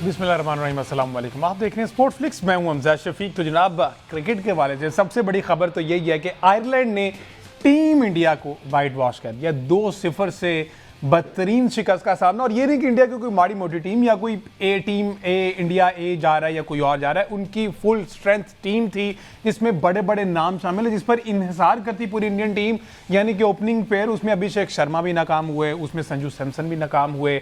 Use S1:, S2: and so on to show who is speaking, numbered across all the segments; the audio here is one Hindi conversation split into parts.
S1: बिस्मिल्लाहिर्रहमानिर्रहीम, अस्सलाम वालेकुम। आप देख रहे हैं स्पोर्ट फ्लिक्स, मैं हूं हमजा शफीक। तो जनाब, क्रिकेट के हवाले से सबसे बड़ी खबर तो यही है कि आयरलैंड ने टीम इंडिया को वाइट वॉश कर दिया। 2-0 से बदतरीन शिकस्त का सामना। और ये नहीं कि इंडिया की कोई माड़ी मोटी टीम या कोई इंडिया ए जा रहा है या कोई और जा रहा है। उनकी फुल स्ट्रेंथ टीम थी जिसमें बड़े बड़े नाम शामिल है, जिस पर इन्हिसार करती पूरी इंडियन टीम। यानी कि ओपनिंग पेयर उसमें अभिषेक शर्मा भी नाकाम हुए, उसमें संजू सैमसन भी नाकाम हुए।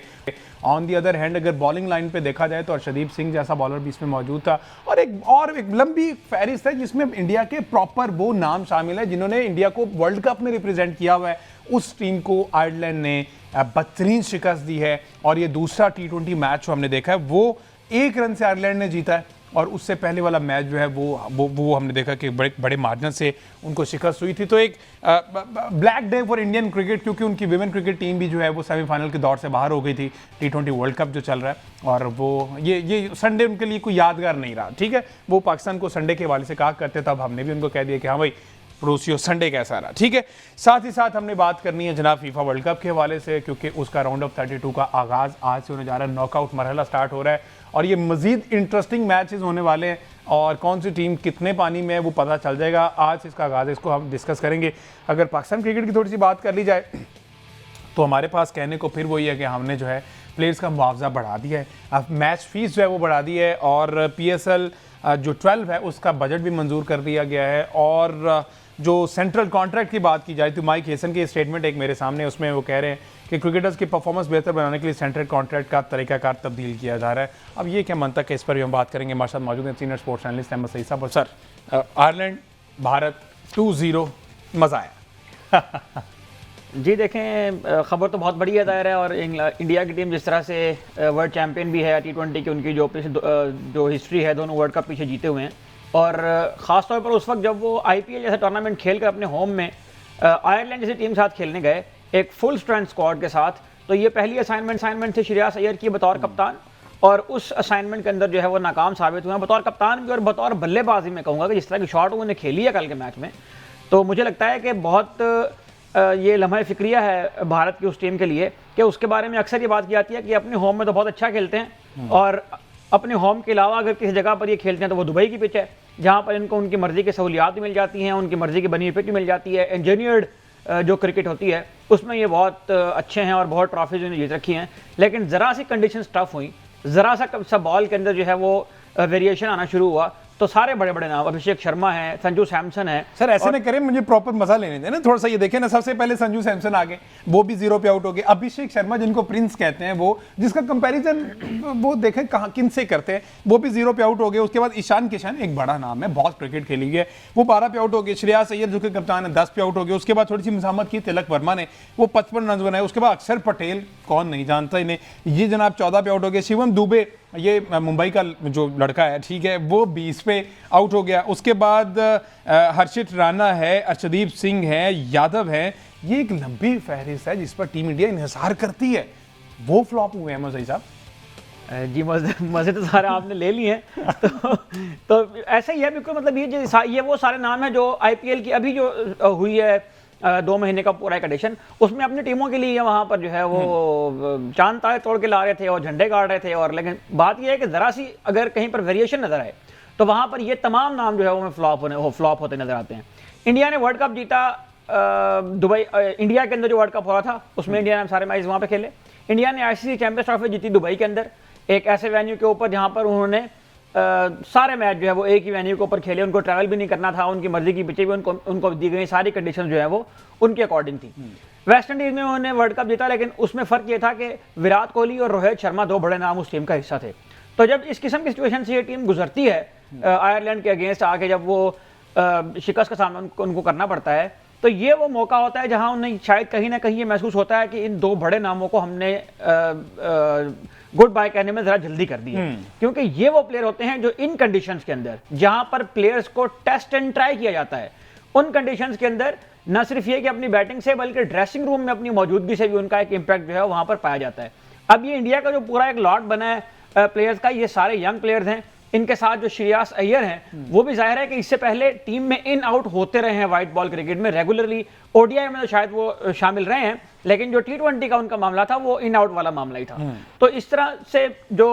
S1: ऑन दी अदर हैंड अगर बॉलिंग लाइन पे देखा जाए तो अर्शदीप सिंह जैसा बॉलर भी इसमें मौजूद था। और एक लंबी फहरिस्त है जिसमें इंडिया के प्रॉपर वो नाम शामिल है जिन्होंने इंडिया को वर्ल्ड कप में रिप्रेजेंट किया हुआ है। उस टीम को आयरलैंड ने बदतरीन शिकस्त दी है। और ये दूसरा T20 मैच जो हमने देखा है वो 1 रन से आयरलैंड ने जीता है। और उससे पहले वाला मैच जो है वो हमने देखा कि बड़े मार्जिन से उनको शिकस्त हुई थी। तो एक black day for Indian cricket, क्योंकि उनकी विमेन क्रिकेट टीम भी जो है वो सेमीफाइनल के दौर से बाहर हो गई थी। T20 वर्ल्ड कप जो चल रहा है, और वो ये संडे उनके लिए कोई यादगार नहीं रहा। ठीक है, वो पाकिस्तान को संडे के हवाले से कहा करते, तब हमने भी उनको कह दिया कि हाँ भाई पड़ोसियों संडे कैसा रहा। ठीक है, साथ ही साथ हमने बात करनी है जनाब फीफा वर्ल्ड कप के हवाले से, क्योंकि उसका राउंड ऑफ 32 का आगाज आज से होने जा रहा है। नॉकआउट मरहला स्टार्ट हो रहा है और ये मजीद इंटरेस्टिंग मैचेस होने वाले हैं। और कौन सी टीम कितने पानी में है वो पता चल जाएगा। आज इसका आगाज है, इसको हम डिस्कस करेंगे। अगर पाकिस्तान क्रिकेट की थोड़ी सी बात कर ली जाए तो हमारे पास कहने को फिर वही है कि हमने जो है प्लेयर्स का मुआवजा बढ़ा दिया है। अब मैच फीस जो है वो बढ़ा दी है। और PSL जो 12 है उसका बजट भी मंजूर कर दिया गया है। और जो सेंट्रल कॉन्ट्रैक्ट की बात की जाए तो माइक हेसन की स्टेटमेंट एक मेरे सामने, उसमें वो कह रहे हैं कि क्रिकेटर्स की परफॉर्मेंस बेहतर बनाने के लिए सेंट्रल कॉन्ट्रैक्ट का तरीकाकार तब्दील किया जा रहा है। अब ये क्या मंतक है, इस पर भी हम बात करेंगे। हमारे साथ मौजूद हैं senior sports analyst Ahmed Saeed साहब। सर, आयरलैंड भारत 2-0 मज़ा आया।
S2: जी देखें, ख़बर तो बहुत बड़ी है ज़ाहिर है। और इंडिया की टीम जिस तरह से वर्ल्ड चैंपियन भी है T20 की, उनकी जो हिस्ट्री है, दोनों वर्ल्ड कप पीछे जीते हुए हैं। और ख़ास तौर पर उस वक्त जब वो IPL जैसा टूर्नामेंट खेल कर अपने होम में आयरलैंड जैसी टीम साथ खेलने गए एक फुल स्ट्रेंथ स्क्वाड के साथ, तो ये पहली असाइनमेंट थी श्रेयस अय्यर की बतौर कप्तान। और उस असाइनमेंट के अंदर जो है वो नाकाम साबित हुए हैं बतौर कप्तान भी और बतौर बल्लेबाजी में कहूँगा कि जिस तरह की शॉट उन्होंने खेली है कल के मैच में। तो मुझे लगता है कि बहुत ये लम्हा फ़िक्रिया है भारत की उस टीम के लिए कि उसके बारे में अक्सर ये बात की जाती है कि अपने होम में तो बहुत अच्छा खेलते हैं, और अपने होम के अलावा अगर किसी जगह पर ये खेलते हैं तो वो दुबई की पिच है, जहाँ पर इनको उनकी मर्ज़ी की सहूलियात भी मिल जाती हैं, उनकी मर्ज़ी की बनी हुई पिच भी मिल जाती है। इंजीनियर्ड जो क्रिकेट होती है उसमें ये बहुत अच्छे हैं और बहुत ट्रॉफीज उन्होंने जीत रखी हैं। लेकिन ज़रा सी कंडीशन टफ हुई, ज़रा सा बॉल के अंदर जो है वो वेरिएशन आना शुरू हुआ, तो सारे बड़े बड़े नाम, अभिषेक शर्मा है, संजू सैमसन है।
S1: सर ऐसे न करें, मुझे प्रॉपर मजा लेने दें ना थोड़ा सा। ये देखें ना, सबसे पहले संजू सैमसन आ गए, वो भी 0 पे आउट हो गए। अभिषेक शर्मा जिनको प्रिंस कहते हैं, वो जिसका कंपैरिजन वो देखें कहाँ किन से करते हैं, वो भी 0 पे आउट हो गए। उसके बाद ईशान किशन, एक बड़ा नाम है, बहुत क्रिकेट खेली है, वो 12 पे आउट हो गए। श्रेयस अय्यर जो कि कप्तान है 10 पे आउट हो गए। उसके बाद थोड़ी सी मजामत की तिलक वर्मा ने, वो 55 रन बनाए। उसके बाद अक्षर पटेल, कौन नहीं जानता इन्हें, ये जनाब 14 पे आउट हो गए। शिवम दुबे, ये मुंबई का जो लड़का है, ठीक है, वो 20 पे आउट हो गया। उसके बाद हर्षित राणा है, अर्शदीप सिंह है, यादव है। ये एक लंबी फहरिस्त है जिस पर टीम इंडिया इन्हिसार करती है। वो फ्लॉप हुए हैं मज़े साहब।
S2: जी मज़े तो सारे आपने ले लिए हैं। तो ऐसा ही है बिल्कुल। मतलब ये वो सारे नाम हैं जो IPL की अभी जो हुई है 2 महीने का पूरा एक एडिशन, उसमें अपनी टीमों के लिए वहाँ पर जो है वो चांद तारे तोड़ के ला रहे थे और झंडे गाड़ रहे थे। और लेकिन बात यह है कि ज़रा सी अगर कहीं पर वेरिएशन नज़र आए तो वहाँ पर ये तमाम नाम जो है वो फ्लॉप होते नजर आते हैं। इंडिया ने वर्ल्ड कप जीता दुबई, इंडिया के अंदर जो वर्ल्ड कप हो रहा था उसमें इंडिया ने सारे मैच वहाँ पे खेले। इंडिया ने ICC चैंपियंस ट्रॉफी जीती दुबई के अंदर, एक ऐसे वेन्यू के ऊपर जहाँ पर उन्होंने सारे मैच जो है वो एक ही वेन्यू के ऊपर खेले। उनको ट्रैवल भी नहीं करना था, उनकी मर्जी की पिचें भी उनको दी गई, सारी कंडीशन जो है वो उनके अकॉर्डिंग थी। वेस्ट इंडीज में उन्होंने वर्ल्ड कप जीता, लेकिन उसमें फ़र्क ये था कि विराट कोहली और रोहित शर्मा 2 बड़े नाम उस टीम का हिस्सा थे। तो जब इस किस्म की सिचुएशन से ये टीम गुजरती है आयरलैंड के अगेंस्ट आके, जब वो शिकस्त का सामना उनको करना पड़ता है, तो ये वो मौका होता है जहां उन्हें शायद कहीं ना कहीं ये महसूस होता है कि इन 2 बड़े नामों को हमने गुड बाय कहने में ज़रा जल्दी कर दी है। क्योंकि ये वो प्लेयर होते हैं जो इन कंडीशंस के अंदर, जहां पर प्लेयर्स को टेस्ट एंड ट्राई किया जाता है, उन कंडीशंस के अंदर न सिर्फ ये कि अपनी बैटिंग से बल्कि ड्रेसिंग रूम में अपनी मौजूदगी से भी उनका एक इम्पैक्ट जो है वहां पर पाया जाता है। अब ये इंडिया का जो पूरा एक लॉट बना है प्लेयर्स का, ये सारे यंग प्लेयर्स हैं। इनके साथ जो श्रेयस अय्यर हैं वो भी जाहिर है कि इससे पहले टीम में इन आउट होते रहे हैं व्हाइट बॉल क्रिकेट में रेगुलरली। ODI में तो शायद वो शामिल रहे हैं, लेकिन जो T20 का उनका मामला था वो इन आउट वाला मामला ही था। तो इस तरह से जो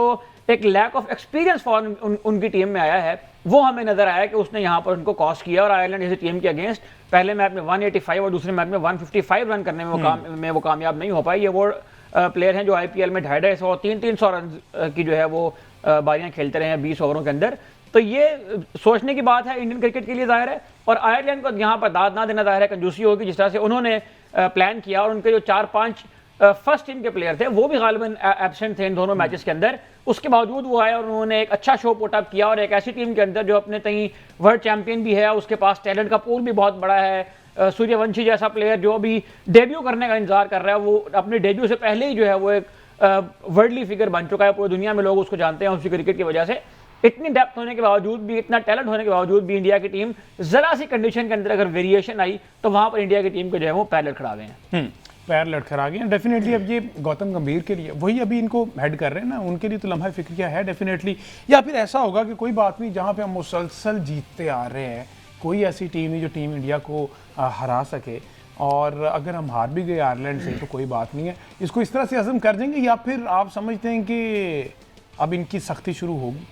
S2: एक लैक ऑफ एक्सपीरियंस फॉर उनकी टीम में आया है, वो हमें नजर आया कि उसने यहाँ पर उनको कॉस्ट किया। और आयरलैंड जैसी टीम के अगेंस्ट पहले मैच में 185 और दूसरे मैच में 155 रन करने में वो कामयाब नहीं हो पाए। ये वो प्लेयर हैं जो IPL में 250-250 300 रन की जो है वो बारियां खेलते रहे हैं 20 ओवरों के अंदर। तो ये सोचने की बात है इंडियन क्रिकेट के लिए ज़ाहिर है, और आयरलैंड को यहाँ पर दाद ना देना ज़ाहिर है कंजूसी होगी। जिस तरह से उन्होंने प्लान किया और उनके जो 4-5 फर्स्ट टीम के प्लेयर थे वो भी गालिबन एब्सेंट थे इन दोनों मैचेस के अंदर, उसके बावजूद वो आए और उन्होंने एक अच्छा शो पुट अप किया। और एक ऐसी टीम के अंदर जो अपने तई वर्ल्ड चैंपियन भी है, उसके पास टैलेंट का पूल भी बहुत बड़ा है। सूर्यवंशी जैसा प्लेयर जो अभी डेब्यू करने का इंतजार कर रहा है, वो अपने डेब्यू से पहले ही जो है वो एक वर्ल्डली फिगर बन चुका है, पूरी दुनिया में लोग उसको जानते हैं उसकी क्रिकेट की वजह से। इतनी डेप्थ होने के बावजूद भी, इतना टैलेंट होने के बावजूद भी इंडिया की टीम जरा सी कंडीशन के अंदर अगर वेरिएशन आई तो वहां पर इंडिया की टीम को जो है वो पैर लड़खड़ा गए हैं।
S1: पैर लड़खड़ा गए हैं डेफिनेटली। अब ये गौतम गंभीर के लिए वही अभी इनको हेड कर रहे हैं ना, उनके लिए तो लम्हा फिक्र क्या है डेफिनेटली। या फिर ऐसा होगा कि कोई बात नहीं, जहाँ पे हम मुसलसल जीतते आ रहे हैं, कोई ऐसी टीम नहीं जो टीम इंडिया को हरा सके, और अगर हम हार भी गए आयरलैंड से तो कोई बात नहीं है, इसको इस तरह से हजम कर देंगे। या फिर आप समझते हैं कि अब इनकी सख्ती शुरू होगी?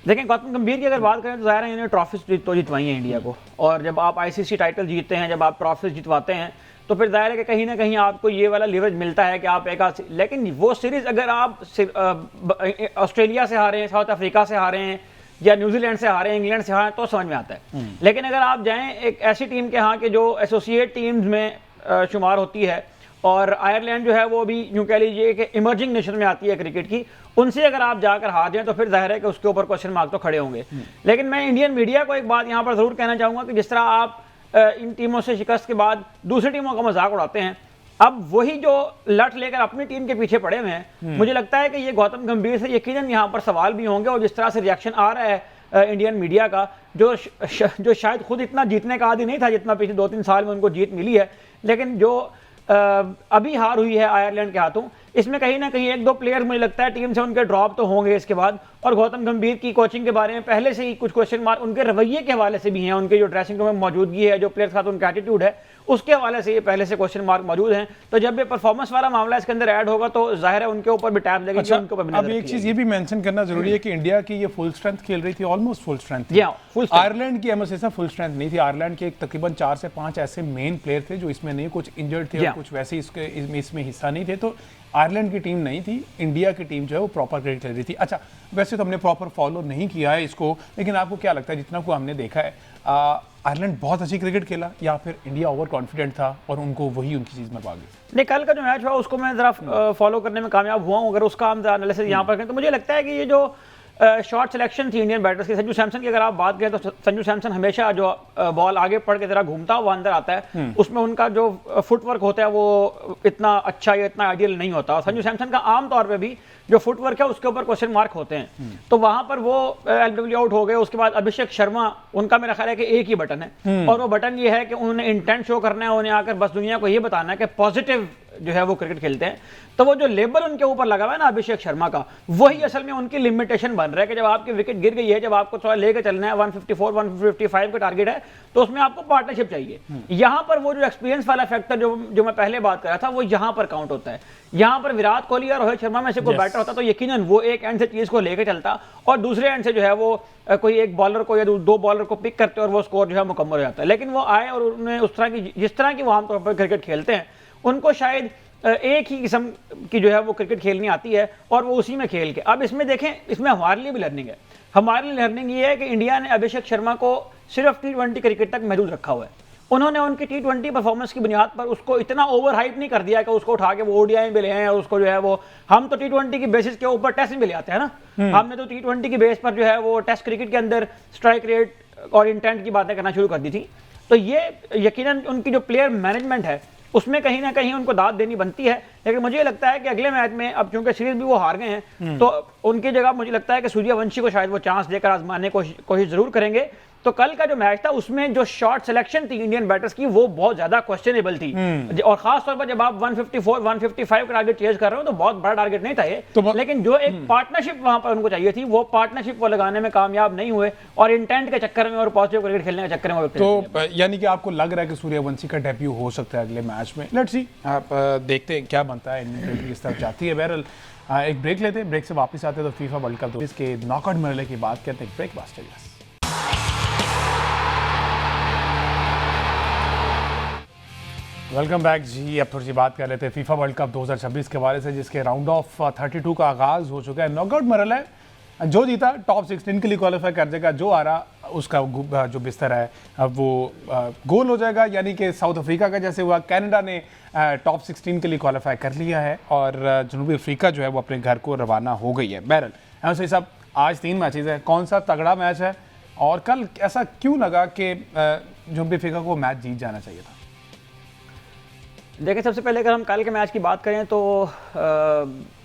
S2: देखें, गौतम गंभीर की अगर बात करें तो ज़ाहिर है इन्होंने ट्रॉफीज तो जितवाई हैं इंडिया को, और जब आप ICC टाइटल जीतते हैं, जब आप ट्रॉफीज जितवाते हैं, तो फिर जाहिर है कि कहीं ना कहीं आपको ये वाला लिवरेज मिलता है कि आप लेकिन वो सीरीज़ अगर आप ऑस्ट्रेलिया से हारे हैं, साउथ अफ्रीका से हारे हैं, या न्यूजीलैंड से हारे हैं, इंग्लैंड से हारे तो समझ में आता है। लेकिन अगर आप जाएं एक ऐसी टीम के यहाँ के जो एसोसिएट टीम्स में शुमार होती है, और आयरलैंड जो है वो भी यूँ कह लीजिए कि इमर्जिंग नेशन में आती है क्रिकेट की, उनसे अगर आप जाकर हार जाएं तो फिर जाहिर है कि उसके ऊपर क्वेश्चन मार्क तो खड़े होंगे। लेकिन मैं इंडियन मीडिया को एक बात यहाँ पर ज़रूर कहना चाहूँगा कि जिस तरह आप इन टीमों से शिकस्त के बाद दूसरी टीमों का मजाक उड़ाते हैं, अब वही जो लट लेकर अपनी टीम के पीछे पड़े हुए हैं, मुझे लगता है कि ये गौतम गंभीर से यकीनन यहाँ पर सवाल भी होंगे। और जिस तरह से रिएक्शन आ रहा है इंडियन मीडिया का, जो शायद खुद इतना जीतने का आदी नहीं था जितना पिछले 2-3 साल में उनको जीत मिली है, लेकिन जो अभी हार हुई है आयरलैंड के हाथों, इसमें कहीं ना कहीं 1-2 प्लेयर मुझे लगता है टीम से उनके ड्रॉप तो होंगे इसके बाद। और गौतम गंभीर की कोचिंग के बारे में पहले से ही कुछ क्वेश्चन मार्क उनके रवैये के हवाले से भी हैं, उनके जो ड्रेसिंग रूम में मौजूदगी है, जो प्लेयर के साथ उनका एटीट्यूड है, उसके हवाले से ये पहले से क्वेश्चन मार्क मौजूद हैं। तो जब ये परफॉर्मेंस वाला मामला इसके अंदर ऐड होगा तो जाहिर है उनके ऊपर भी टैब लगेगी।
S1: अच्छा,
S2: उनके ऊपर
S1: अब एक चीज़ ये भी मेंशन करना जरूरी है कि इंडिया की ये फुल स्ट्रेंथ खेल रही थी, ऑलमोस्ट फुल स्ट्रेंथ थी। आयरलैंड की एमएसएस फुल स्ट्रेंथ नहीं थी। आयरलैंड के तकरीबन 4 से 5 ऐसे मेन प्लेयर थे जो इसमें नहीं, कुछ इंजर्ड थे और कुछ वैसे इसमें हिस्सा नहीं थे। तो आयरलैंड की टीम नहीं थी, इंडिया की टीम जो है वो प्रॉपर क्रिकेट खेल रही थी। अच्छा, वैसे तो हमने प्रॉपर फॉलो नहीं किया है इसको, लेकिन आपको क्या लगता है जितना को हमने देखा है, आयरलैंड बहुत अच्छी क्रिकेट खेला या फिर इंडिया ओवर कॉन्फिडेंट था और उनको वही उनकी चीज़ में पा गई?
S2: नहीं, कल का जो मैच हुआ उसको मैं ज़रा फॉलो करने में कामयाब हुआ हूँ। अगर उसका हम एनालिसिस यहाँ पर करें तो मुझे लगता है कि ये जो शॉर्ट सिलेक्शन थी इंडियन बैटर्स की, संजू सैमसन की अगर आप बात करें तो संजू सैमसन हमेशा जो बॉल आगे पड़ के जरा घूमता हुआ अंदर आता है, उसमें उनका जो फुटवर्क होता है वो इतना अच्छा या इतना आइडियल नहीं होता। संजू सैमसन का आमतौर पे भी जो फुटवर्क है उसके ऊपर क्वेश्चन मार्क होते हैं। तो वहां पर वो LBW आउट हो गए। उसके बाद अभिषेक शर्मा, उनका मेरा ख्याल है कि एक ही बटन है, और वो बटन ये है कि उन्होंने इंटेंट शो करना है, उन्हें आकर बस दुनिया को ये बताना है कि पॉजिटिव जो है वो क्रिकेट खेलते हैं। तो वो जो लेबल उनके ऊपर लगा हुआ है ना अभिषेक शर्मा का, वही असल में उनकी लिमिटेशन बन रहा है कि जब आपकी विकेट गिर गई है, जब आपको थोड़ा लेकर चलना है, 154 155 का टारगेट है, तो उसमें आपको पार्टनरशिप चाहिए। यहां पर वो जो एक्सपीरियंस वाला फैक्टर जो मैं पहले बात कर रहा था वो यहां पर काउंट होता है। यहां पर विराट कोहली और रोहित शर्मा में से कोई बैटर होता तो यकीनन वो एक एंड से चीज को लेकर चलता और दूसरे एंड से जो है वो कोई एक बॉलर को या 2 बॉलर को पिक करते और वो स्कोर जो है मुकम्मल हो जाता है। लेकिन वो आए और उन्होंने उस तरह की, जिस तरह की वो आमतौर पर क्रिकेट खेलते हैं, उनको शायद एक ही किस्म की जो है वो क्रिकेट खेलनी आती है और वो उसी में खेल के। अब इसमें देखें, इसमें हमारे लिए भी लर्निंग है। हमारे लिए लर्निंग ये है कि इंडिया ने अभिषेक शर्मा को सिर्फ T20 क्रिकेट तक महदूद रखा हुआ है। उन्होंने उनकी T20 परफॉर्मेंस की बुनियाद पर उसको इतना ओवर हाइप नहीं कर दिया कि उसको उठा के वो ODI में ले आए और उसको जो है वो, हम तो T20 की बेसिस के ऊपर टेस्ट में ले आते हैं ना। हमने तो T20 की बेस पर जो है वो टेस्ट क्रिकेट के अंदर स्ट्राइक रेट और इंटेंट की बातें करना शुरू कर दी थी। तो ये यकीनन उनकी जो प्लेयर मैनेजमेंट है उसमें कहीं ना कहीं उनको दाद देनी बनती है। लेकिन मुझे लगता है कि अगले मैच में, अब चूंकि सीरीज भी वो हार गए हैं, तो उनकी जगह मुझे लगता है कि सूर्यवंशी को शायद वो चांस देकर आजमाने की कोशिश जरूर करेंगे। तो कल का जो मैच था उसमें जो शॉट सिलेक्शन थी इंडियन बैटर्स की वो बहुत ज्यादा क्वेश्चनेबल थी, और खास तौर पर जब आप 154 155 का टारगेट चेज कर रहे हो तो बहुत बड़ा टारगेट नहीं था ये, लेकिन जो एक पार्टनरशिप वहां पर उनको चाहिए थी वो पार्टनरशिप वो लगाने में कामयाब नहीं हुए, और इंटेंट के चक्कर में और पॉजिटिव क्रिकेट खेलने के चक्कर में
S1: तो यानी कि आपको लग रहा है कि सूर्यवंशी का डेब्यू हो सकता है अगले मैच में। लेट्स सी, आप देखते हैं क्या बनता है, इंडियन टीम किस तरफ जाती है। बहरहाल एक ब्रेक लेते हैं, ब्रेक से वापस आते हैं तो फीफा वर्ल्ड कप इसके नॉकआउट मरहले की बात करते हैं। ब्रेक बास्टर वेलकम बैक जी। अब थोड़ी सी बात कर लेते हैं फीफा वर्ल्ड कप 2026 के हवाले से, जिसके राउंड ऑफ 32 का आगाज हो चुका है। नॉकआउट मरहला है, जो जीता टॉप 16 के लिए क्वालिफाई कर जाएगा, जो आ रहा उसका जो बिस्तर है अब वो गोल हो जाएगा। यानी कि साउथ अफ्रीका का जैसे हुआ, कनाडा ने टॉप 16 के लिए क्वालिफाई कर लिया है और जनूबी अफ्रीका जो है वो अपने घर को रवाना हो गई है। बहरहाल ऐसे सब आज 3 मैचेस हैं, कौन सा तगड़ा मैच है और कल ऐसा क्यों लगा कि जनूबी अफ्रीका को मैच जीत जाना चाहिए था?
S2: देखिए, सबसे पहले अगर हम कल के मैच की बात करें तो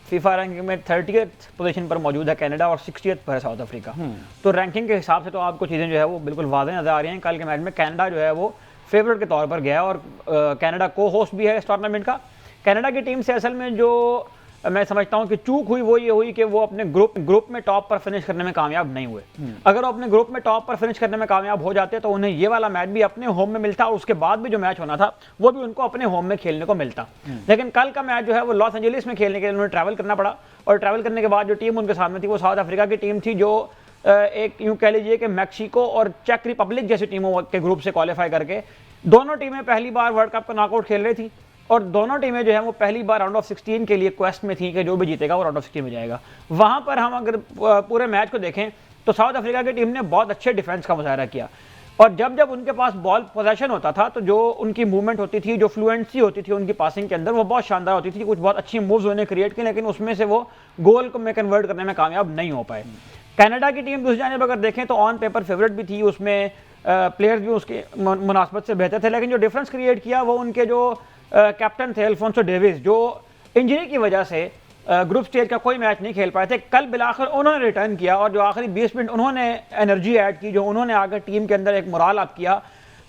S2: फीफा रैंकिंग में 30th पोजीशन पर मौजूद है कनाडा और 60th पर है साउथ अफ्रीका। तो रैंकिंग के हिसाब से तो आपको चीज़ें जो है वो बिल्कुल वाज़ेह नज़र आ रही हैं। कल के मैच में कनाडा जो है वो फेवरेट के तौर पर गया और कनाडा को होस्ट भी है इस टूर्नामेंट का। कनाडा की टीम से असल में जो मैं समझता हूं कि चूक हुई वो ये हुई कि वो अपने ग्रुप में टॉप पर फिनिश करने में कामयाब नहीं हुए। अगर वो अपने ग्रुप में टॉप पर फिनिश करने में कामयाब हो जाते तो उन्हें ये वाला मैच भी अपने होम में मिलता और उसके बाद भी जो मैच होना था वो भी उनको अपने होम में खेलने को मिलता। लेकिन कल का मैच जो है वो लॉस एंजलिस में खेलने के लिए उन्हें ट्रैवल करना पड़ा, और ट्रैवल करने के बाद जो टीम उनके सामने थी वो साउथ अफ्रीका की टीम थी, जो एक यूं कह लीजिए कि मैक्सिको और चेक रिपब्लिक जैसी टीमों के ग्रुप से क्वालिफाई करके दोनों टीमें पहली बार वर्ल्ड कप का नॉकआउट खेल रही थी, और दोनों टीमें जो है वो पहली बार राउंड ऑफ 16 के लिए क्वेस्ट में थी कि जो भी जीतेगा वो राउंड ऑफ 16 में जाएगा। वहां पर हम अगर पूरे मैच को देखें तो साउथ अफ्रीका की टीम ने बहुत अच्छे डिफेंस का मुजाहरा किया, और जब जब उनके पास बॉल पोजेशन होता था तो जो उनकी मूवमेंट होती थी, जो फ्लुएंसी होती थी उनकी पासिंग के अंदर, वो बहुत शानदार होती थी। कुछ बहुत अच्छी मूव्स उन्होंने क्रिएट की, लेकिन उसमें से वो गोल को में कन्वर्ट करने में कामयाब नहीं हो पाए। कनाडा की टीम दूसरी जानिब अगर देखें तो ऑन पेपर फेवरेट भी थी, उसमें प्लेयर्स भी उसके मुनासबत से बेहतर थे, लेकिन जो डिफरेंस क्रिएट किया वो उनके जो कैप्टन थे अल्फोंसो डेविस, जो इंजरी की वजह से ग्रुप स्टेज का कोई मैच नहीं खेल पाए थे। कल बिलाखिर उन्होंने रिटर्न किया और जो आखिरी 20 मिनट उन्होंने एनर्जी ऐड की, जो उन्होंने आकर टीम के अंदर एक मोराल अप किया,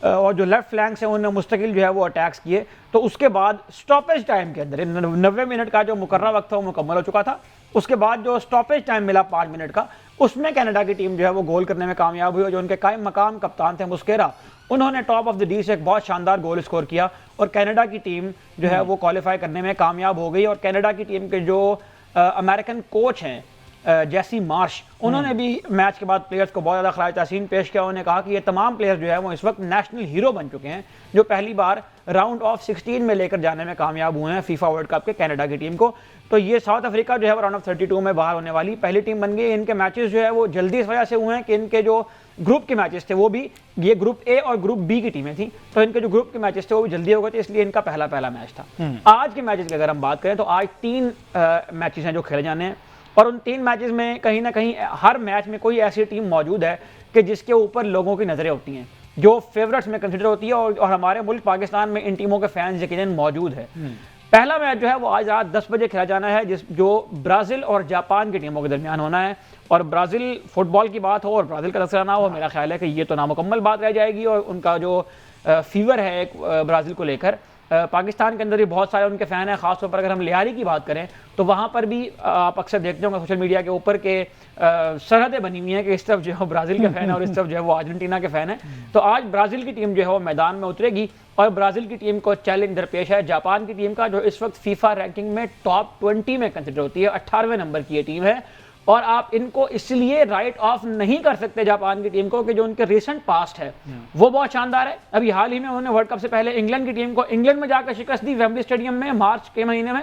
S2: और जो लेफ्ट फ्लैंक से उन्होंने मुस्तकिल जो है वो अटैक्स किए। तो उसके बाद स्टॉपेज टाइम के अंदर 90 मिनट का जो मुकर्रर वक्त था वो मुकम्मल हो चुका था। उसके बाद जो स्टॉपेज टाइम मिला 5 मिनट का, उसमें कनाडा की टीम जो है वो गोल करने में कामयाब हुई, और जो उनके कायम मकाम कप्तान थे मुस्केरा, उन्होंने टॉप ऑफ द डी से एक बहुत शानदार गोल स्कोर किया और कनाडा की टीम जो है वो क्वालिफाई करने में कामयाब हो गई। और कनाडा की टीम के जो अमेरिकन कोच हैं जैसी मार्श, उन्होंने भी मैच के बाद प्लेयर्स को बहुत ज़्यादा खराज तहसीन पेश किया। उन्होंने कहा कि ये तमाम प्लेयर्स जो है वो इस वक्त नेशनल हीरो बन चुके हैं, जो पहली बार राउंड ऑफ 16 में लेकर जाने में कामयाब हुए हैं फीफा वर्ल्ड कप के कनाडा की टीम को। तो ये साउथ अफ्रीका जो है वो राउंड ऑफ 32 में बाहर होने वाली पहली टीम बन गई। इनके मैचेस जो है वो जल्दी इस वजह से हुए हैं कि इनके जो ग्रुप के मैचेस थे वो भी, ये ग्रुप ए और ग्रुप बी की टीमें थी, तो इनके जो ग्रुप के मैचेस थे वो भी जल्दी हो गए थे, इसलिए इनका पहला मैच था। आज के मैचेस की अगर हम बात करें तो आज 3 मैचेस हैं जो खेले जाने हैं, और उन 3 मैचेस में कहीं ना कहीं हर मैच में कोई ऐसी टीम मौजूद है कि जिसके ऊपर लोगों की नज़रें होती हैं, जो फेवरेट्स में कंसिडर होती है, और हमारे मुल्क पाकिस्तान में इन टीमों के फैंस यकीनन मौजूद है। पहला मैच जो है वो आज रात 10 बजे खेला जाना है, जो ब्राज़ील और जापान की टीमों के दरमियान होना है। और ब्राज़ील फुटबॉल की बात हो और ब्राज़ील का तस्करा ना हो, मेरा ख्याल है कि ये तो नामुकम्मल बात रह जाएगी, और उनका जो फीवर है एक ब्राज़ील को लेकर, पाकिस्तान के अंदर भी बहुत सारे उनके फ़ैन हैं। ख़ासतौर पर अगर हम लिहारी की बात करें तो वहाँ पर भी आप अक्सर देखते होंगे सोशल मीडिया के ऊपर के सरहदें बनी हुई हैं कि इस तरफ जो है ब्राज़ील के फ़ैन है और इस तरफ जो है वो अर्जेंटीना के फ़ैन है। तो आज ब्राज़ील की टीम जो है वो मैदान में उतरेगी, और ब्राज़ील की टीम को चैलेंज दरपेश है जापान की टीम का, जो इस वक्त फीफा रैंकिंग में टॉप 20 में कंसिडर होती है। 18वें नंबर की ये टीम है, और आप इनको इसलिए राइट ऑफ नहीं कर सकते जापान की टीम को कि जो उनके रिसेंट पास्ट है वो बहुत शानदार है। अभी हाल ही में उन्होंने वर्ल्ड कप से पहले इंग्लैंड की टीम को इंग्लैंड में जाकर शिकस्त दी वेम्बली स्टेडियम में मार्च के महीने में।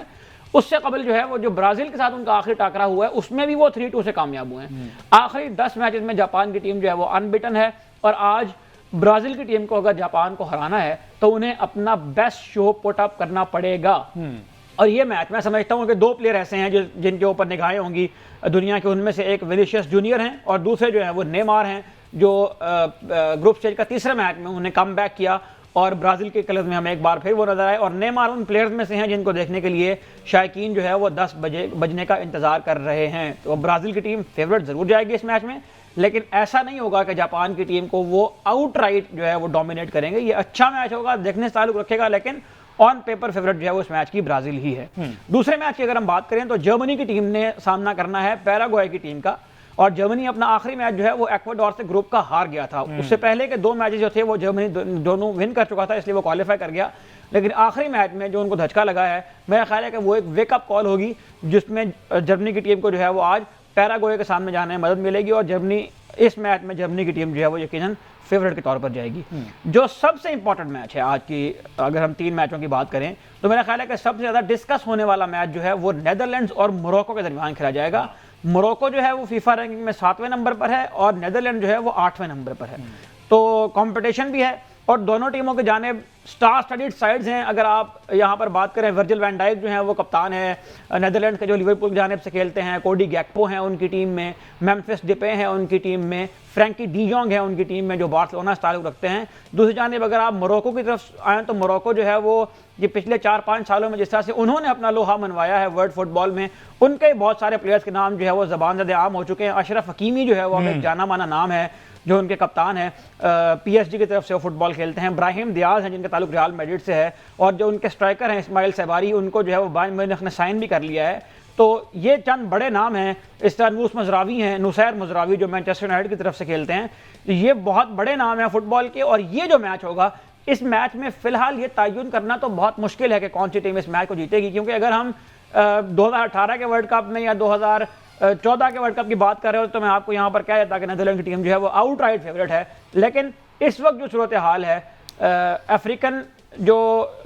S2: उससे कबल जो है वो जो ब्राज़ील के साथ उनका आखिरी टाकरा हुआ है उसमें भी वो 3-2 से कामयाब हुए हैं। आखिरी 10 मैचेस में जापान की टीम जो है वो अनबिटन है, और आज ब्राज़ील की टीम को अगर जापान को हराना है तो उन्हें अपना बेस्ट शो पुट अप करना पड़ेगा। और ये मैच मैं समझता हूँ कि 2 प्लेयर ऐसे हैं जिनके ऊपर निगाहें होंगी दुनिया के, उनमें से एक विनीशियस जूनियर हैं और दूसरे जो हैं वो नेमार हैं, जो ग्रुप स्टेज का तीसरा मैच में उन्हें कम बैक किया और ब्राज़ील के कलर्स में हमें एक बार फिर वो नजर आए। और नेमार उन प्लेयर्स में से हैं जिनको देखने के लिए शायकीन जो है वो 10 बजने का इंतजार कर रहे हैं। तो ब्राज़ील की टीम फेवरेट जरूर जाएगी इस मैच में, लेकिन ऐसा नहीं होगा कि जापान की टीम को वो आउटराइट जो है वो डोमिनेट करेंगे। ये अच्छा मैच होगा, देखने से ताल्लुक रखेगा, लेकिन ऑन पेपर फेवरेट जो है वो इस मैच की ब्राजील ही है। दूसरे मैच की अगर हम बात करें तो जर्मनी की टीम ने सामना करना है पैराग्वे की टीम का, और जर्मनी अपना आखिरी मैच जो है वो इक्वाडोर से ग्रुप का हार गया था। उससे पहले के 2 मैचेस जो थे वो जर्मनी दोनों विन कर चुका था, इसलिए वो क्वालिफाई कर गया। लेकिन आखिरी मैच में जो उनको धचका लगा है, मेरा ख्याल है कि वो एक वेकअप कॉल होगी जिसमें जर्मनी की टीम को जो है वो आज पैराग्वे के सामने जाने में मदद मिलेगी, और जर्मनी इस मैच में जर्मनी की टीम जो है वो यकीनन फेवरेट के तौर पर जाएगी। जो सबसे इंपॉर्टेंट मैच है आज की, अगर हम 3 मैचों की बात करें तो मेरा ख्याल है कि सबसे ज़्यादा डिस्कस होने वाला मैच जो है वो नेदरलैंड्स और मोरक्को के दरमियान खेला जाएगा। मोरक्को जो है वो फीफा रैंकिंग में 7वें नंबर पर है और नेदरलैंड जो है वो 8वें नंबर पर है। तो कंपटीशन भी है और दोनों टीमों के जानिब स्टार स्टडीड साइड्स हैं। अगर आप यहाँ पर बात करें, वर्जिल वैन डाइक जो है वो कप्तान है नेदरलैंड के, जो लिवरपूल की जानिब से खेलते हैं। कोडी गैक्पो हैं उनकी टीम में, मेम्फिस डिपे हैं उनकी टीम में, फ्रैंकी डी जोंग है उनकी टीम में जो बार्सिलोना से ताल्लुक रखते हैं। दूसरी जानिब अगर आप मोरक्को की तरफ आएँ तो मोरक्को जो है वो ये पिछले 4-5 सालों में जिस तरह से उन्होंने अपना लोहा मनवाया है वर्ल्ड फुटबॉल में, उनके बहुत सारे प्लेयर्स के नाम जो है वो ज़बान ज़द आम हो चुके हैं। अशरफ हकीमी जो है वो अब एक जाना माना नाम है, जो उनके कप्तान है, PSG की तरफ से वो फुटबॉल खेलते हैं। ब्राहिम दियाज हैं जिनका ताल्लुक रियल मैड्रिड से है, और जो उनके स्ट्राइकर हैं इस्माइल सहबारी, उनको जो है वो बायर्न म्यूनिख ने साइन भी कर लिया है। तो ये चंद बड़े नाम हैं। इस तरह नुसैर मजरावी जो मैनचेस्टर यूनाइटेड की तरफ से खेलते हैं। ये बहुत बड़े नाम हैं फुटबॉल के, और ये जो मैच होगा, इस मैच में फिलहाल ये तयन करना तो बहुत मुश्किल है कि कौन सी टीम इस मैच को जीतेगी, क्योंकि अगर हम 2018 के वर्ल्ड कप में या 2014 के वर्ल्ड कप की बात कर रहे हो तो मैं आपको यहाँ पर कह देता कि नेदरलैंड की टीम जो है वो आउटराइट फेवरेट है। लेकिन इस वक्त जो सूरत हाल है, अफ्रीकन जो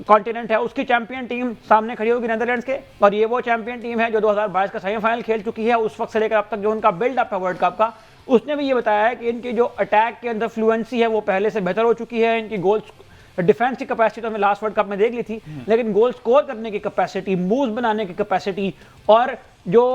S2: कॉन्टिनेंट है उसकी चैंपियन टीम सामने खड़ी होगी नेदरलैंड्स के, और ये वो चैंपियन टीम है जो 2022 का सेमीफाइनल खेल चुकी है। उस वक्त से लेकर अब तक जो उनका बिल्डअप है वर्ल्ड कप का, उसने भी ये बताया है कि इनकी जो अटैक के अंदर फ्लुएंसी है वो पहले से बेहतर हो चुकी है। इनकी गोल्स डिफेंस की कैपेसिटी तो हमें लास्ट वर्ल्ड कप में देख ली थी, लेकिन गोल स्कोर करने की कैपेसिटी, मूव्स बनाने की कैपेसिटी, और जो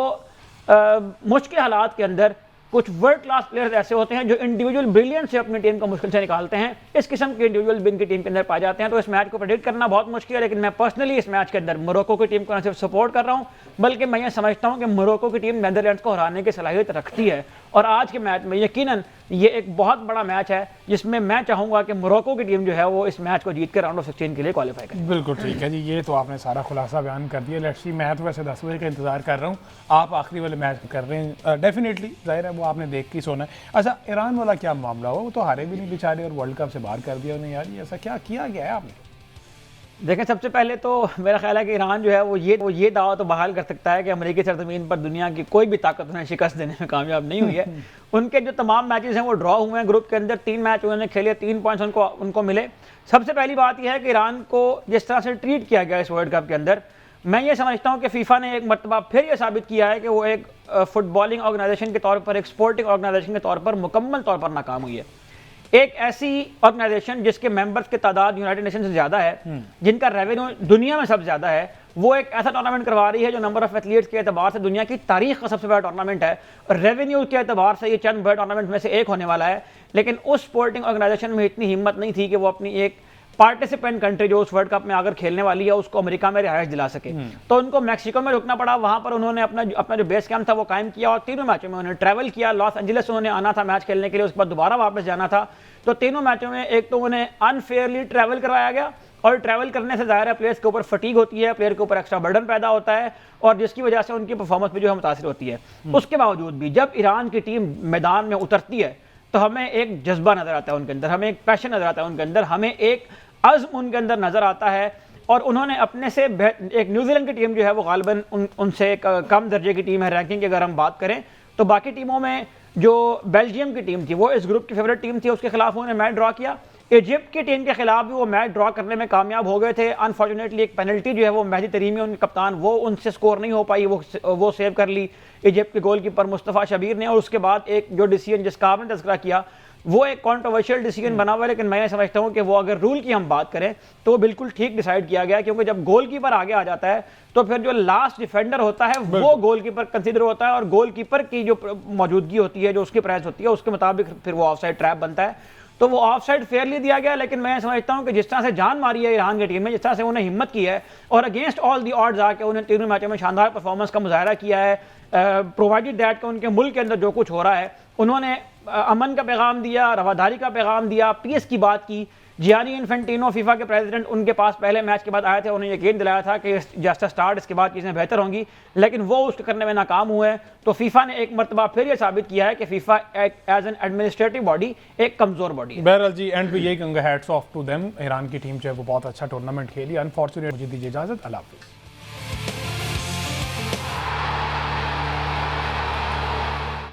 S2: मुश्किल हालात के अंदर कुछ वर्ल्ड क्लास प्लेयर्स ऐसे होते हैं जो इंडिविजुअल ब्रिलियंस से अपनी टीम को मुश्किल से निकालते हैं। इस किस्म के इंडिविजुअल भी इनकी टीम के अंदर पाए जाते हैं। तो इस मैच को प्रेडिक्ट करना बहुत मुश्किल है, लेकिन मैं पर्सनली इस मैच के अंदर मोरक्को की टीम को न सिर्फ सपोर्ट कर रहा हूं, बल्कि मैं ये समझता हूं कि मोरक्को की टीम नेदरलैंड्स को हराने की सलाहियत रखती है। और आज के मैच में यकीनन ये एक बहुत बड़ा मैच है जिसमें मैं चाहूंगा कि मोरक्को की टीम जो है वो इस मैच को जीत कर राउंड ऑफ 16 के लिए क्वालिफाई करे।
S1: बिल्कुल ठीक है जी, ये तो आपने सारा खुलासा बयान कर दिया। लेट्स सी, मैं तो वैसे 10 बजे का इंतजार कर रहा हूँ, आप आखिरी वाले मैच कर रहे हैं। डेफिनेटली जाहिर है वो आपने देख के सोना है। अच्छा, ईरान वाला क्या मामला हुआ? वो तो हारे भी नहीं बेचारे और वर्ल्ड कप से बाहर कर दिया उन्हें। यार ये ऐसा क्या किया गया है आपने?
S2: देखें, सबसे पहले तो मेरा ख्याल है कि ईरान जो है वो ये दावा तो बहाल कर सकता है कि अमेरिकी सरजमीन पर दुनिया की कोई भी ताकत उन्हें शिकस्त देने में कामयाब नहीं हुई है। उनके जो तमाम मैचेस हैं वो ड्रॉ हुए हैं। ग्रुप के अंदर 3 मैच उन्होंने खेले, 3 पॉइंट्स उनको मिले। सबसे पहली बात यह है कि ईरान को जिस तरह से ट्रीट किया गया इस वर्ल्ड कप के अंदर, मैं ये समझता हूँ कि फीफा ने एक मरतबा फिर ये साबित किया है कि वो एक फुटबॉलिंग ऑर्गेनाइजेशन के तौर पर, एक स्पोर्टिंग ऑर्गेनाइजेशन के तौर पर मुकम्मल तौर पर नाकाम हुई है। एक ऐसी ऑर्गेनाइजेशन जिसके मेंबर्स की तादाद यूनाइटेड नेशन से ज्यादा है, जिनका रेवेन्यू दुनिया में सबसे ज्यादा है, वो एक ऐसा टूर्नामेंट करवा रही है जो नंबर ऑफ एथलीट्स के एतबार से दुनिया की तारीख का सबसे बड़ा टूर्नामेंट है, और रेवेन्यू के एतबार से ये चंद बड़े टूर्नामेंट में से एक होने वाला है। लेकिन उस स्पोर्टिंग ऑर्गेनाइजेशन में इतनी हिम्मत नहीं थी कि वो अपनी एक पार्टिसिपेंट कंट्री जो उस वर्ल्ड कप में आकर खेलने वाली है उसको अमेरिका में रिहाइश दिला सके। तो उनको मैक्सिको में रुकना पड़ा। वहां पर उन्होंने अपना जो बेस कैंप था वो कायम किया, और तीनों मैचों में उन्होंने ट्रैवल किया। लॉस एंजलिस उन्होंने आना था मैच खेलने के लिए, उसके बाद दोबारा वापस जाना था। तो तीनों मैचों में एक तो उन्हें अनफेयरली ट्रैवल करवाया गया, और ट्रैवल करने से ज़ाहिर है प्लेयर्स के ऊपर फटीग होती है, प्लेयर के ऊपर एक्स्ट्रा बर्डन पैदा होता है, और जिसकी वजह से उनकी परफॉर्मेंस भी जो है मुतासिर होती है। उसके बावजूद भी जब ईरान की टीम मैदान में उतरती है तो हमें एक जज्बा नजर आता है उनके अंदर, हमें एक पैशन नजर आता है उनके अंदर, हमें एक अज़्म उनके अंदर नजर आता है। और उन्होंने अपने से एक न्यूजीलैंड की टीम जो है वो गालिबन उनसे कम दर्जे की टीम है रैंकिंग की अगर हम बात करें तो। बाकी टीमों में जो बेल्जियम की टीम थी वो इस ग्रुप की फेवरेट टीम थी, उसके खिलाफ उन्होंने मैच ड्रॉ किया। इजिप्ट की टीम के खिलाफ भी वो मैच ड्रॉ करने में कामयाब हो गए थे। अनफॉर्चुनेटली एक पेनल्टी जो है वो मेहदी तरीमी उनके कप्तान, वो उनसे स्कोर नहीं हो पाई, वो सेव कर ली इजिप्ट के गोलकीपर मुस्तफ़ा शबीर ने। और उसके बाद एक जो डिसीजन जिसका आपने तज़किरा किया वो एक कॉन्ट्रोवर्शियल डिसीजन बना हुआ है, लेकिन मैं ये समझता हूँ कि वो अगर रूल की हम बात करें तो वो बिल्कुल ठीक डिसाइड किया गया, क्योंकि जब गोलकीपर आगे आ जाता है तो फिर जो लास्ट डिफेंडर होता है वो गोलकीपर कंसीडर होता है, और गोलकीपर की जो मौजूदगी होती है, जो उसकी प्राइस होती है, उसके मुताबिक फिर वो ऑफसाइड ट्रैप बनता है। तो वो ऑफ साइड फेयरली दिया गया, लेकिन मैं समझता हूँ कि जिस तरह से जान मारी है ईरान की टीम में, जिस तरह से उन्हें हिम्मत की है और अगेंस्ट ऑल दी ऑड्स आके उन्हें तीनों मैचों में शानदार परफॉर्मेंस का मुजाहरा किया है, प्रोवाइडेड दैट कि उनके मुल्क के अंदर जो कुछ हो रहा है, उन्होंने अमन का पैगाम दिया, रवादारी का पैगाम दिया, पीस की बात की। जियानी इन्फेंटिनो फीफा के प्रेसिडेंट उनके पास पहले मैच के बाद आए थे, उन्हें यकीन दिलाया था कि जस्ट स्टार्ट इसके बाद चीज़ें बेहतर होंगी, लेकिन वो उसको करने में नाकाम हुए। तो फीफा ने एक मरतबा फिर ये साबित किया है कि FIFA as an administrative body एक कमज़ोर बॉडी है।
S1: बहरहाल जी, एंड पे यही कहूँगा, hats off to them. Iran की टीम जो है वो बहुत अच्छा टूर्नामेंट खेली। अनफॉर्चुनेट, मुझे दीजिए इजाज़त, अल्लाह हाफिज़।